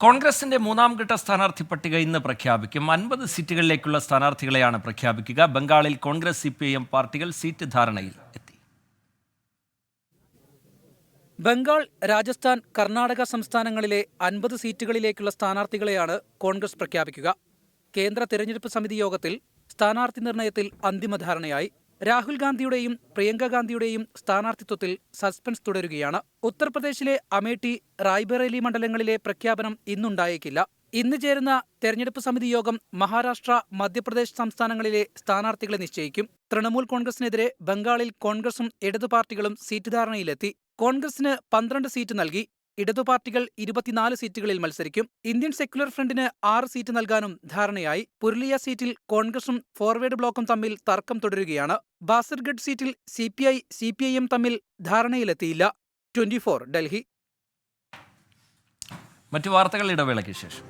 കോൺഗ്രസിന്റെ മൂന്നാം ഘട്ട സ്ഥാനാർത്ഥി പട്ടിക ഇന്ന് പ്രഖ്യാപിക്കും. 50 സീറ്റുകളിലേക്കുള്ള സ്ഥാനാർത്ഥികളെയാണ് പ്രഖ്യാപിക്കുക. ബംഗാളിൽ കോൺഗ്രസ് CPIM പാർട്ടികൾ സീറ്റ് ധാരണയിൽ എത്തി. ബംഗാൾ, രാജസ്ഥാൻ, കർണാടക സംസ്ഥാനങ്ങളിലെ 50 സീറ്റുകളിലേക്കുള്ള സ്ഥാനാർത്ഥികളെയാണ് കോൺഗ്രസ് പ്രഖ്യാപിക്കുക. കേന്ദ്ര തെരഞ്ഞെടുപ്പ് സമിതി യോഗത്തിൽ സ്ഥാനാർത്ഥി നിർണയത്തിൽ അന്തിമ ധാരണയായി. രാഹുൽ ഗാന്ധിയുടെയും പ്രിയങ്ക ഗാന്ധിയുടെയും സ്ഥാനാർത്ഥിത്വത്തിൽ സസ്പെൻസ് തുടരുകയാണ്. ഉത്തർപ്രദേശിലെ അമേഠി, റായ്ബറേലി മണ്ഡലങ്ങളിലെ പ്രഖ്യാപനം ഇന്നുണ്ടായേക്കില്ല. ഇന്ന് ചേരുന്ന തെരഞ്ഞെടുപ്പ് സമിതി യോഗം മഹാരാഷ്ട്ര, മധ്യപ്രദേശ് സംസ്ഥാനങ്ങളിലെ സ്ഥാനാർത്ഥികളെ നിശ്ചയിക്കും. തൃണമൂൽ കോൺഗ്രസിനെതിരെ ബംഗാളിൽ കോൺഗ്രസും ഇടതു പാർട്ടികളും സീറ്റ് ധാരണയിലെത്തി. കോൺഗ്രസിന് 12 സീറ്റ് നൽകി. ഇടതു പാർട്ടികൾ 24 സീറ്റുകളിൽ മത്സരിക്കും. ഇന്ത്യൻ സെക്യുലർ ഫ്രണ്ടിന് 6 സീറ്റ് നൽകാനും ധാരണയായി. പുരുലിയ സീറ്റിൽ കോൺഗ്രസും ഫോർവേഡ് ബ്ലോക്കും തമ്മിൽ തർക്കം തുടരുകയാണ്. ബാസർഗഡ് സീറ്റിൽ CPI-CPIM തമ്മിൽ ധാരണയിലെത്തിയില്ല. 24 ഡൽഹി. മറ്റു വാർത്തകൾ ഇടവേളയ്ക്ക് ശേഷം.